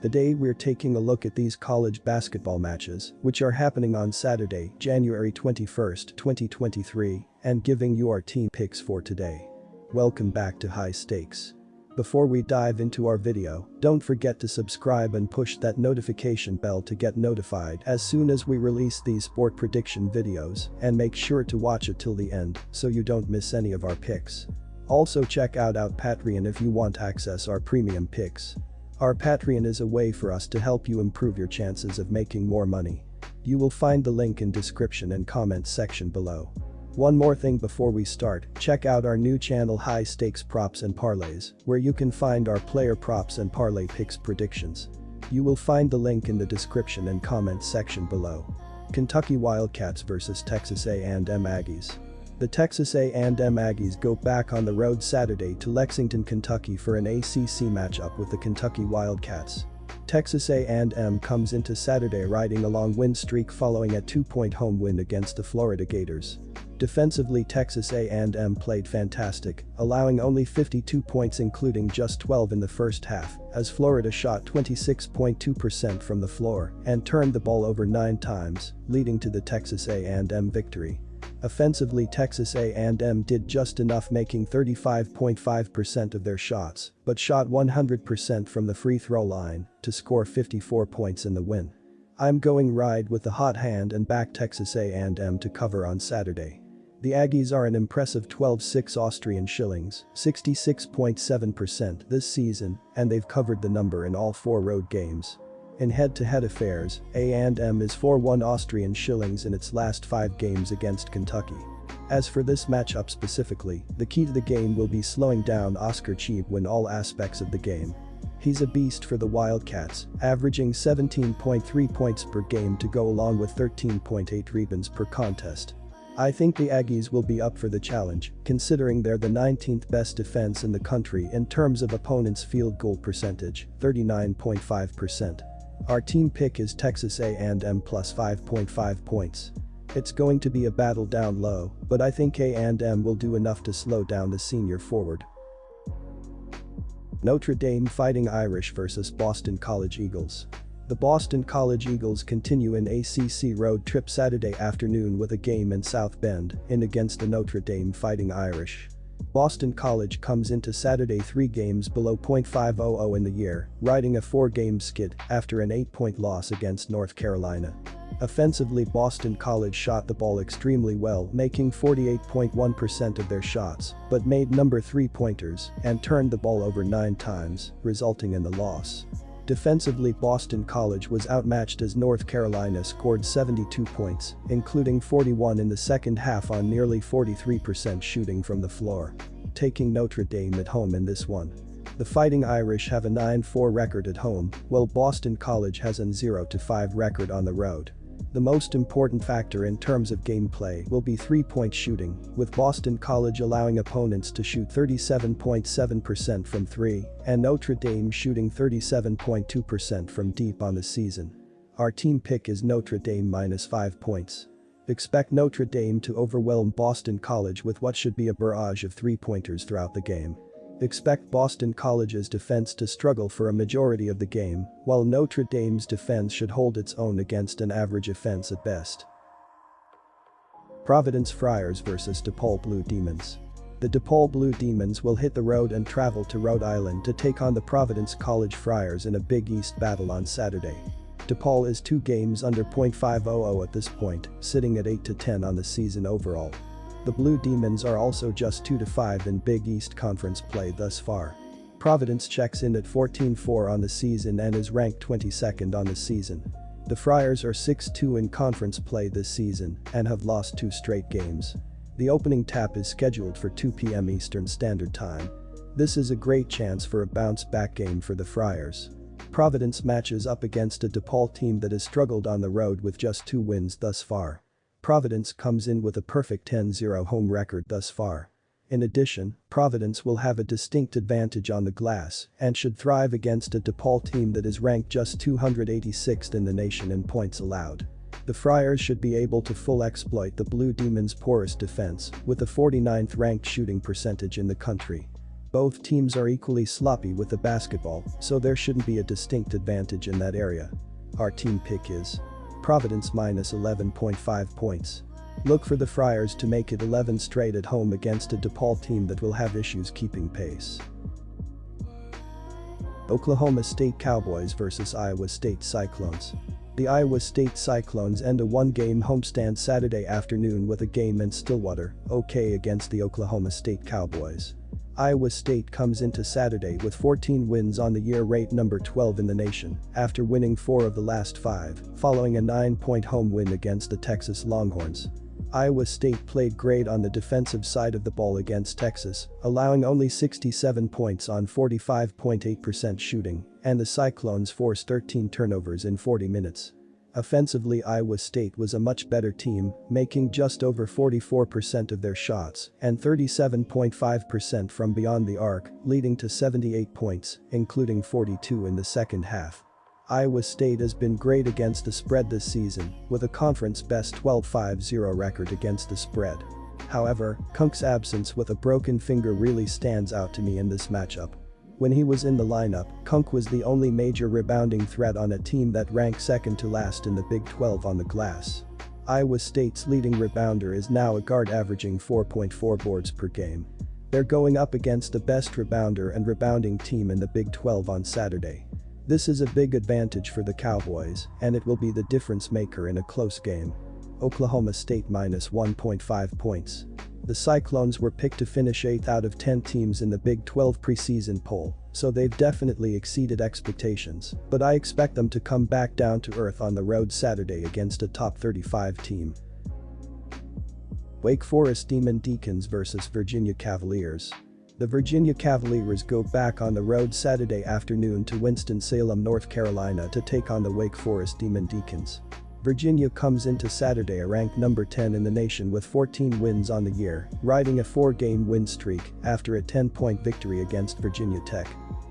Today we're taking a look at these college basketball matches, which are happening on Saturday, January 21st, 2023, and giving you our team picks for today. Welcome back to High Stakes. Before we dive into our video, don't forget to subscribe and push that notification bell to get notified as soon as we release these sport prediction videos, and make sure to watch it till the end so you don't miss any of our picks. Also check out our Patreon if you want access our premium picks. Our Patreon is a way for us to help you improve your chances of making more money. You will find the link in description and comments section below. One more thing before we start, check out our new channel High Stakes Props and Parlays, where you can find our player props and parlay picks predictions. You will find the link in the description and comments section below. Kentucky Wildcats vs Texas A&M Aggies. The Texas A&M Aggies go back on the road Saturday to Lexington, Kentucky for an ACC matchup with the Kentucky Wildcats. Texas A&M comes into Saturday riding a long win streak following a 2-point home win against the Florida Gators. Defensively, Texas A&M played fantastic, allowing only 52 points including just 12 in the first half, as Florida shot 26.2% from the floor and turned the ball over 9 times, leading to the Texas A&M victory. Offensively, Texas A&M did just enough, making 35.5% of their shots, but shot 100% from the free throw line to score 54 points in the win. I'm going ride with the hot hand and back Texas A&M to cover on Saturday. The Aggies are an impressive 12-6 Austrian shillings, 66.7% this season, and they've covered the number in all 4 road games. In head-to-head affairs, A&M is 4-1 Austrian shillings in its last 5 games against Kentucky. As for this matchup specifically, the key to the game will be slowing down Oscar Tshiebwe in all aspects of the game. He's a beast for the Wildcats, averaging 17.3 points per game to go along with 13.8 rebounds per contest. I think the Aggies will be up for the challenge, considering they're the 19th best defense in the country in terms of opponents' field goal percentage, 39.5%. Our team pick is Texas A&M plus 5.5 points. It's going to be a battle down low, but I think A&M will do enough to slow down the senior forward. Notre Dame Fighting Irish vs Boston College Eagles. The Boston College Eagles continue an ACC road trip Saturday afternoon with a game in South Bend against the Notre Dame Fighting Irish. Boston College comes into Saturday 3 games below .500 in the year, riding a 4-game skid after an 8-point loss against North Carolina. Offensively, Boston College shot the ball extremely well, making 48.1% of their shots, but made number 3-pointers and turned the ball over 9 times, resulting in the loss. Defensively, Boston College was outmatched as North Carolina scored 72 points, including 41 in the second half on nearly 43% shooting from the floor. Taking Notre Dame at home in this one. The Fighting Irish have a 9-4 record at home, while Boston College has a 0-5 record on the road. The most important factor in terms of gameplay will be 3-point shooting, with Boston College allowing opponents to shoot 37.7% from 3 and Notre Dame shooting 37.2% from deep on the season. Our team pick is Notre Dame minus 5 points. Expect Notre Dame to overwhelm Boston College with what should be a barrage of 3-pointers throughout the game. Expect Boston College's defense to struggle for a majority of the game, while Notre Dame's defense should hold its own against an average offense at best. Providence Friars vs DePaul Blue Demons. The DePaul Blue Demons will hit the road and travel to Rhode Island to take on the Providence College Friars in a Big East battle on Saturday. DePaul is 2 games under .500 at this point, sitting at 8-10 on the season overall. The Blue Demons are also just 2-5 in Big East Conference play thus far. Providence checks in at 14-4 on the season and is ranked 22nd on the season. The Friars are 6-2 in conference play this season and have lost 2 straight games. The opening tap is scheduled for 2 p.m. Eastern Standard Time. This is a great chance for a bounce-back game for the Friars. Providence matches up against a DePaul team that has struggled on the road with just 2 wins thus far. Providence comes in with a perfect 10-0 home record thus far. In addition, Providence will have a distinct advantage on the glass and should thrive against a DePaul team that is ranked just 286th in the nation in points allowed. The Friars should be able to full exploit the Blue Demons' porous defense with the 49th ranked shooting percentage in the country. Both teams are equally sloppy with the basketball, so there shouldn't be a distinct advantage in that area. Our team pick is Providence minus 11.5 points. Look for the Friars to make it 11 straight at home against a DePaul team that will have issues keeping pace. Oklahoma State Cowboys vs Iowa State Cyclones. The Iowa State Cyclones end a one-game homestand Saturday afternoon with a game in Stillwater, OK, against the Oklahoma State Cowboys. Iowa State comes into Saturday with 14 wins on the year, rate number 12 in the nation, after winning 4 of the last 5, following a 9-point home win against the Texas Longhorns. Iowa State played great on the defensive side of the ball against Texas, allowing only 67 points on 45.8% shooting, and the Cyclones forced 13 turnovers in 40 minutes. Offensively, Iowa State was a much better team, making just over 44% of their shots and 37.5% from beyond the arc, leading to 78 points, including 42 in the second half. Iowa State has been great against the spread this season, with a conference-best 12-5-0 record against the spread. However, Kunk's absence with a broken finger really stands out to me in this matchup. When he was in the lineup, Kunk was the only major rebounding threat on a team that ranked second to last in the Big 12 on the glass. Iowa State's leading rebounder is now a guard averaging 4.4 boards per game. They're going up against the best rebounder and rebounding team in the Big 12 on Saturday. This is a big advantage for the Cowboys, and it will be the difference maker in a close game. Oklahoma State minus 1.5 points. The Cyclones were picked to finish 8th out of 10 teams in the Big 12 preseason poll, so they've definitely exceeded expectations, but I expect them to come back down to earth on the road Saturday against a top 35 team. Wake Forest Demon Deacons vs Virginia Cavaliers. The Virginia Cavaliers go back on the road Saturday afternoon to Winston-Salem, North Carolina to take on the Wake Forest Demon Deacons. Virginia comes into Saturday ranked number 10 in the nation with 14 wins on the year, riding a 4-game win streak after a 10-point victory against Virginia Tech.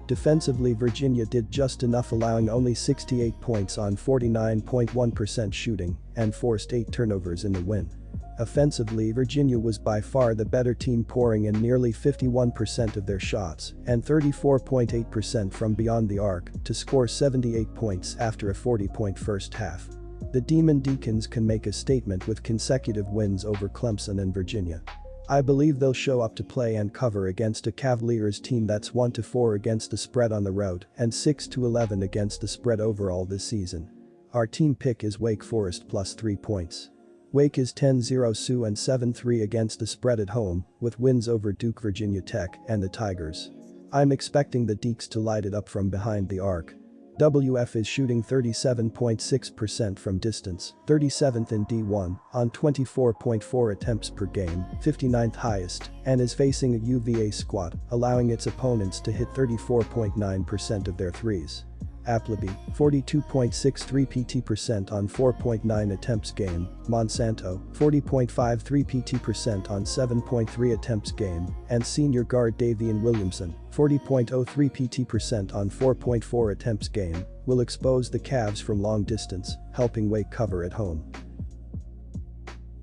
Defensively, Virginia did just enough, allowing only 68 points on 49.1% shooting and forced 8 turnovers in the win. Offensively, Virginia was by far the better team, pouring in nearly 51% of their shots and 34.8% from beyond the arc to score 78 points after a 40-point first half. The Demon Deacons can make a statement with consecutive wins over Clemson and Virginia. I believe they'll show up to play and cover against a Cavaliers team that's 1-4 against the spread on the road and 6-11 against the spread overall this season. Our team pick is Wake Forest plus 3 points. Wake is 10-0 and 7-3 against the spread at home, with wins over Duke, Virginia Tech, and the Tigers. I'm expecting the Deacs to light it up from behind the arc. WF is shooting 37.6% from distance, 37th in D1, on 24.4 attempts per game, 59th highest, and is facing a UVA squad, allowing its opponents to hit 34.9% of their threes. Appleby, 42.63 PT% on 4.9 attempts game, Monsanto, 40.53 PT% on 7.3 attempts game, and senior guard Davian Williamson, 40.03 PT% on 4.4 attempts game, will expose the Cavs from long distance, helping Wake cover at home.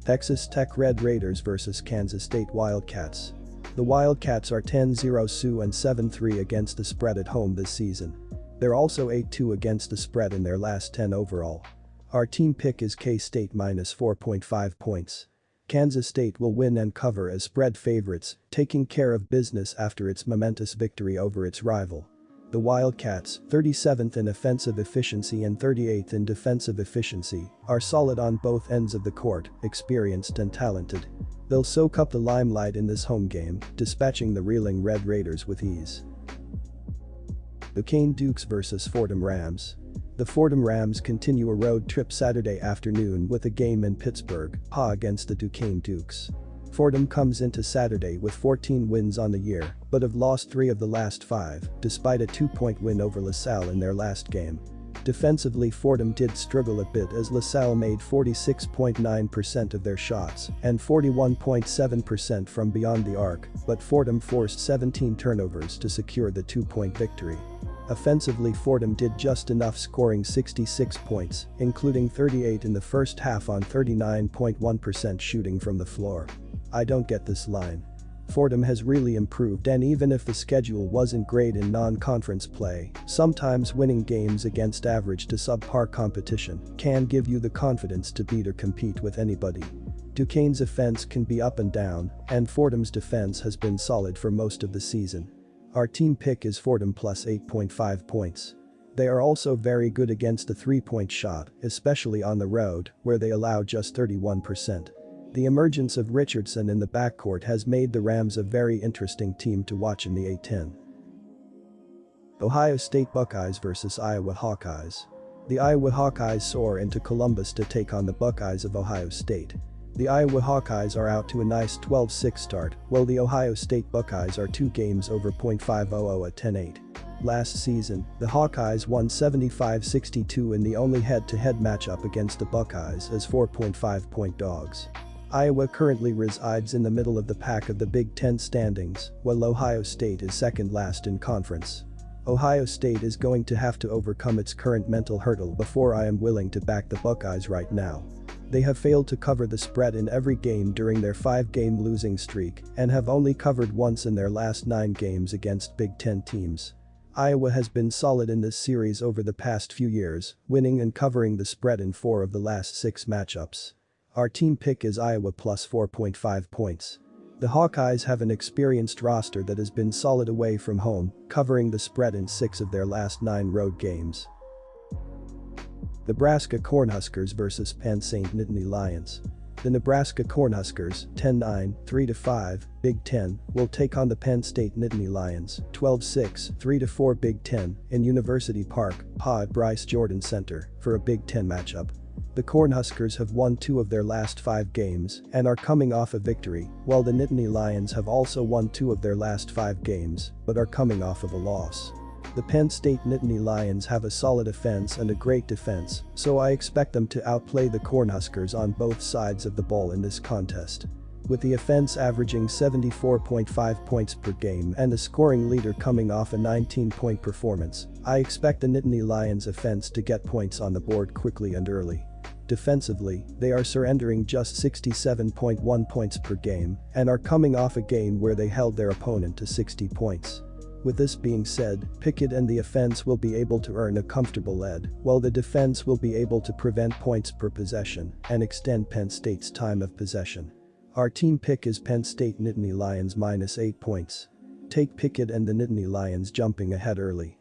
Texas Tech Red Raiders vs Kansas State Wildcats. The Wildcats are 10-0 and 7-3 against the spread at home this season. They're also 8-2 against the spread in their last 10 overall. Our team pick is K-State minus 4.5 points. Kansas State will win and cover as spread favorites, taking care of business after its momentous victory over its rival. The Wildcats, 37th in offensive efficiency and 38th in defensive efficiency, are solid on both ends of the court, experienced and talented. They'll soak up the limelight in this home game, dispatching the reeling Red Raiders with ease. Duquesne Dukes vs Fordham Rams. The Fordham Rams continue a road trip Saturday afternoon with a game in Pittsburgh, PA, against the Duquesne Dukes. Fordham comes into Saturday with 14 wins on the year, but have lost 3 of the last 5, despite a 2-point win over LaSalle in their last game. Defensively, Fordham did struggle a bit as LaSalle made 46.9% of their shots and 41.7% from beyond the arc, but Fordham forced 17 turnovers to secure the 2-point victory. Offensively, Fordham did just enough, scoring 66 points, including 38 in the first half on 39.1% shooting from the floor. I don't get this line. Fordham has really improved, and even if the schedule wasn't great in non-conference play, sometimes winning games against average to subpar competition can give you the confidence to beat or compete with anybody. Duquesne's offense can be up and down, and Fordham's defense has been solid for most of the season. Our team pick is Fordham plus 8.5 points. They are also very good against the three-point shot, especially on the road, where they allow just 31%. The emergence of Richardson in the backcourt has made the Rams a very interesting team to watch in the A-10. Ohio State Buckeyes vs Iowa Hawkeyes. The Iowa Hawkeyes soar into Columbus to take on the Buckeyes of Ohio State. The Iowa Hawkeyes are out to a nice 12-6 start, while the Ohio State Buckeyes are 2 games over .500 at 10-8. Last season, the Hawkeyes won 75-62 in the only head-to-head matchup against the Buckeyes as 4.5-point dogs. Iowa currently resides in the middle of the pack of the Big Ten standings, while Ohio State is second last in conference. Ohio State is going to have to overcome its current mental hurdle before I am willing to back the Buckeyes right now. They have failed to cover the spread in every game during their 5-game losing streak and have only covered once in their last 9 games against Big Ten teams. Iowa has been solid in this series over the past few years, winning and covering the spread in 4 of the last 6 matchups. Our team pick is Iowa plus 4.5 points. The Hawkeyes have an experienced roster that has been solid away from home, covering the spread in 6 of their last 9 road games. Nebraska Cornhuskers vs Penn St. Nittany Lions. The Nebraska Cornhuskers, 10-9, 3-5, Big Ten, will take on the Penn State Nittany Lions, 12-6, 3-4 Big Ten, in University Park, PA at Bryce Jordan Center, for a Big Ten matchup. The Cornhuskers have won 2 of their last 5 games and are coming off a victory, while the Nittany Lions have also won 2 of their last 5 games but are coming off of a loss. The Penn State Nittany Lions have a solid offense and a great defense, so I expect them to outplay the Cornhuskers on both sides of the ball in this contest. With the offense averaging 74.5 points per game and the scoring leader coming off a 19-point performance, I expect the Nittany Lions offense to get points on the board quickly and early. Defensively, they are surrendering just 67.1 points per game and are coming off a game where they held their opponent to 60 points. With this being said, Pickett and the offense will be able to earn a comfortable lead, while the defense will be able to prevent points per possession and extend Penn State's time of possession. Our team pick is Penn State Nittany Lions minus 8 points. Take Pickett and the Nittany Lions jumping ahead early.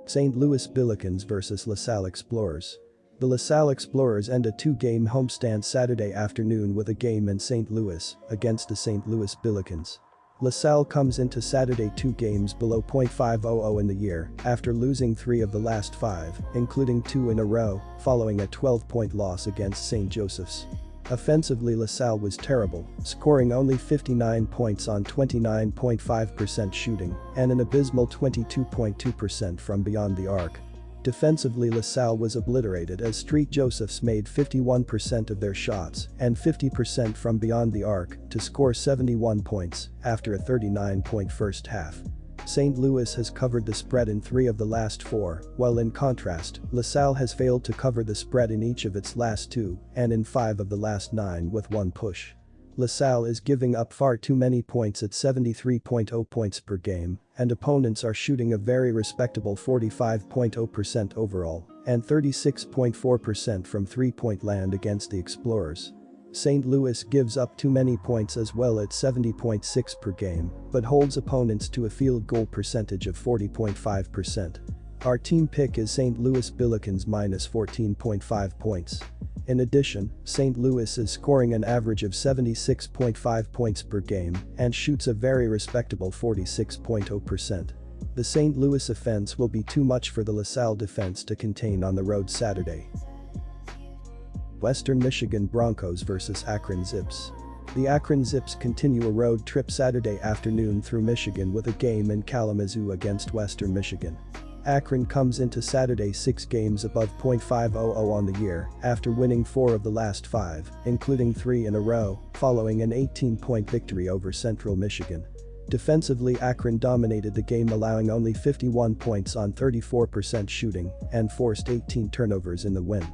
St. Louis Billikens vs LaSalle Explorers. The LaSalle Explorers end a 2-game homestand Saturday afternoon with a game in St. Louis against the St. Louis Billikens. LaSalle comes into Saturday 2 games below .500 in the year after losing 3 of the last 5, including 2 in a row, following a 12-point loss against St. Joseph's. Offensively, LaSalle was terrible, scoring only 59 points on 29.5% shooting and an abysmal 22.2% from beyond the arc. Defensively, LaSalle was obliterated as St. Joseph's made 51% of their shots and 50% from beyond the arc to score 71 points after a 39-point first half. St. Louis has covered the spread in 3 of the last 4, while in contrast, LaSalle has failed to cover the spread in each of its last 2 and in 5 of the last 9 with 1 push. LaSalle is giving up far too many points at 73.0 points per game, and opponents are shooting a very respectable 45.0% overall and 36.4% from 3-point land against the Explorers. St. Louis gives up too many points as well at 70.6 per game, but holds opponents to a field goal percentage of 40.5%. Our team pick is St. Louis Billikens minus 14.5 points. In addition, St. Louis is scoring an average of 76.5 points per game and shoots a very respectable 46.0%. The St. Louis offense will be too much for the LaSalle defense to contain on the road Saturday. Western Michigan Broncos vs Akron Zips. The Akron Zips continue a road trip Saturday afternoon through Michigan with a game in Kalamazoo against Western Michigan. Akron comes into Saturday 6 games above .500 on the year after winning 4 of the last 5, including 3 in a row, following an 18-point victory over Central Michigan. Defensively, Akron dominated the game, allowing only 51 points on 34% shooting and forced 18 turnovers in the win.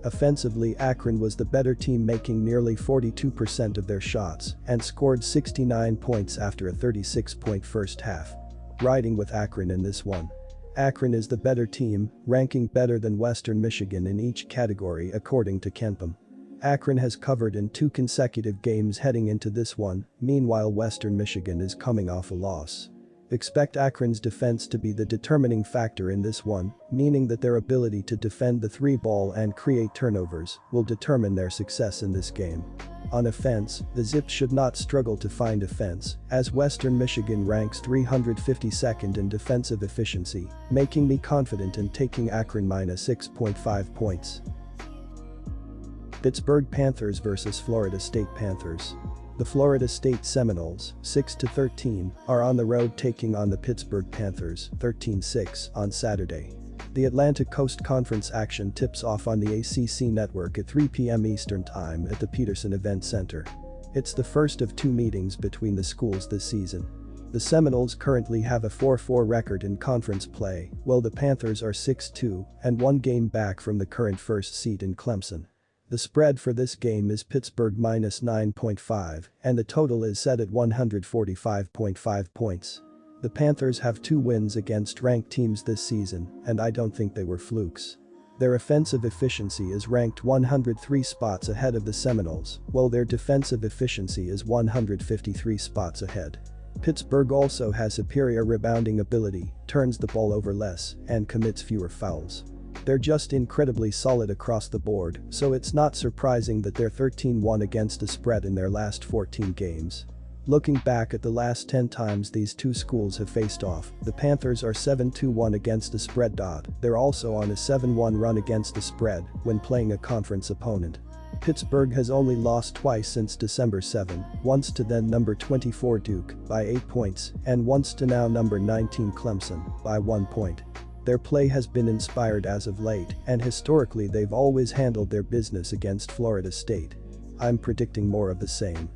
Offensively, Akron was the better team, making nearly 42% of their shots and scored 69 points after a 36-point first half. Riding with Akron in this one. Akron is the better team, ranking better than Western Michigan in each category according to KenPom. Akron has covered in 2 consecutive games heading into this one, meanwhile Western Michigan is coming off a loss. Expect Akron's defense to be the determining factor in this one, meaning that their ability to defend the 3-ball and create turnovers will determine their success in this game. On offense, the Zips should not struggle to find offense, as Western Michigan ranks 352nd in defensive efficiency, making me confident in taking Akron minus 6.5 points. Pittsburgh Panthers vs Florida State Panthers. The Florida State Seminoles, 6-13, are on the road taking on the Pittsburgh Panthers, 13-6, on Saturday. The Atlantic Coast Conference action tips off on the ACC network at 3 p.m. Eastern Time at the Peterson Event Center. It's the first of 2 meetings between the schools this season. The Seminoles currently have a 4-4 record in conference play, while the Panthers are 6-2 and 1 game back from the current first seed in Clemson. The spread for this game is Pittsburgh minus 9.5, and the total is set at 145.5 points. The Panthers have 2 wins against ranked teams this season, and I don't think they were flukes. Their offensive efficiency is ranked 103 spots ahead of the Seminoles, while their defensive efficiency is 153 spots ahead. Pittsburgh also has superior rebounding ability, turns the ball over less, and commits fewer fouls. They're just incredibly solid across the board, so it's not surprising that they're 13-1 against the spread in their last 14 games. Looking back at the last 10 times these 2 schools have faced off, the Panthers are 7-1 against the spread. They're also on a 7-1 run against the spread when playing a conference opponent. Pittsburgh has only lost twice since December 7, once to then number 24 Duke by 8 points and once to now number 19 Clemson by 1 point. Their play has been inspired as of late, and historically they've always handled their business against Florida State. I'm predicting more of the same.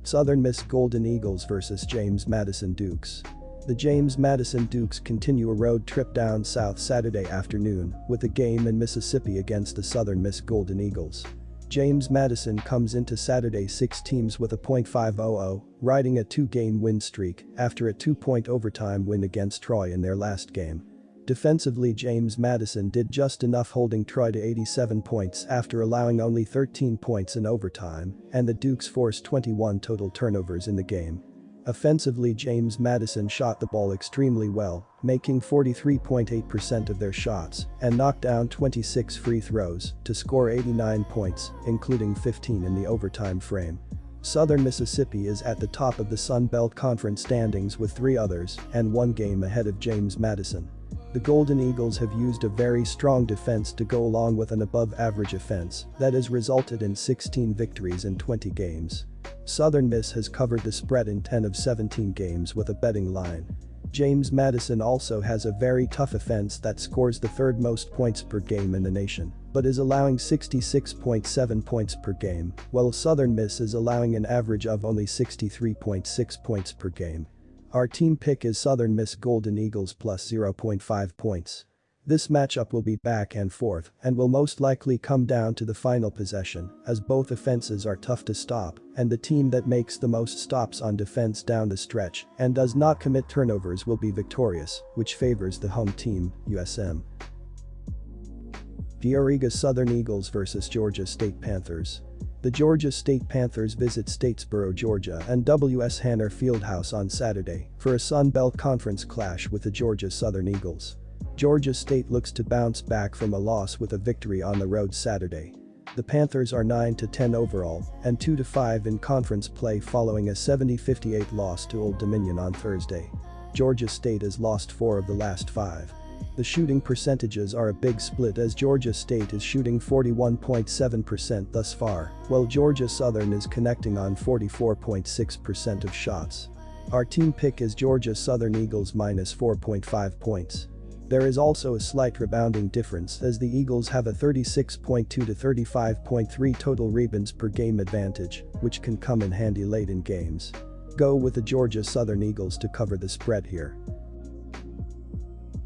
Southern Miss Golden Eagles vs James Madison Dukes. The James Madison Dukes continue a road trip down south Saturday afternoon with a game in Mississippi against the Southern Miss Golden Eagles. James Madison comes into Saturday 6 teams with a .500, riding a 2-game win streak after a 2-point overtime win against Troy in their last game. Defensively, James Madison did just enough holding Troy to 87 points after allowing only 13 points in overtime, and the Dukes forced 21 total turnovers in the game. Offensively, James Madison shot the ball extremely well, making 43.8% of their shots and knocked down 26 free throws to score 89 points, including 15 in the overtime frame. Southern Mississippi is at the top of the Sun Belt Conference standings with 3 others and 1 game ahead of James Madison. The Golden Eagles have used a very strong defense to go along with an above-average offense that has resulted in 16 victories in 20 games. Southern Miss has covered the spread in 10 of 17 games with a betting line. James Madison also has a very tough offense that scores the 3rd most points per game in the nation, but is allowing 66.7 points per game, while Southern Miss is allowing an average of only 63.6 points per game. Our team pick is Southern Miss Golden Eagles plus 0.5 points. This matchup will be back and forth and will most likely come down to the final possession, as both offenses are tough to stop, and the team that makes the most stops on defense down the stretch and does not commit turnovers will be victorious, which favors the home team, USM. Georgia Southern Eagles vs Georgia State Panthers. The Georgia State Panthers visit Statesboro, Georgia and W.S. Hanner Fieldhouse on Saturday for a Sun Belt Conference clash with the Georgia Southern Eagles. Georgia State looks to bounce back from a loss with a victory on the road Saturday. The Panthers are 9-10 overall and 2-5 in conference play following a 70-58 loss to Old Dominion on Thursday. Georgia State has lost 4 of the last 5. The shooting percentages are a big split as Georgia State is shooting 41.7% thus far, while Georgia Southern is connecting on 44.6% of shots. Our team pick is Georgia Southern Eagles minus 4.5 points. There is also a slight rebounding difference as the Eagles have a 36.2 to 35.3 total rebounds per game advantage, which can come in handy late in games. Go with the Georgia Southern Eagles to cover the spread here.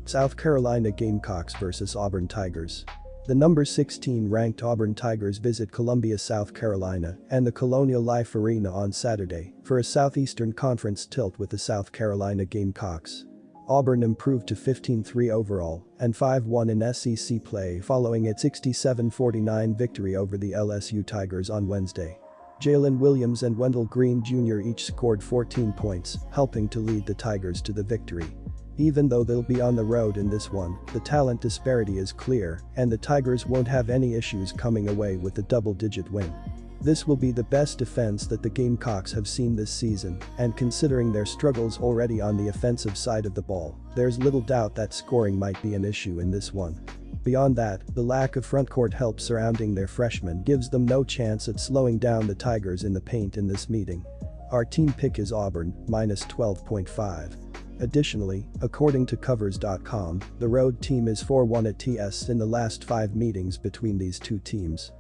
South Carolina Gamecocks vs Auburn Tigers. The number 16 ranked Auburn Tigers visit Columbia, South Carolina, and the Colonial Life Arena on Saturday for a Southeastern Conference tilt with the South Carolina Gamecocks. Auburn improved to 15-3 overall and 5-1 in SEC play following its 67-49 victory over the LSU Tigers on Wednesday. Jalen Williams and Wendell Green Jr. each scored 14 points, helping to lead the Tigers to the victory. Even though they'll be on the road in this one, the talent disparity is clear, and the Tigers won't have any issues coming away with a double-digit win. This will be the best defense that the Gamecocks have seen this season, and considering their struggles already on the offensive side of the ball, there's little doubt that scoring might be an issue in this one. Beyond that, the lack of frontcourt help surrounding their freshmen gives them no chance at slowing down the Tigers in the paint in this meeting. Our team pick is Auburn, minus 12.5. Additionally, according to Covers.com, the road team is 4-1 at TS in the last 5 meetings between these two teams.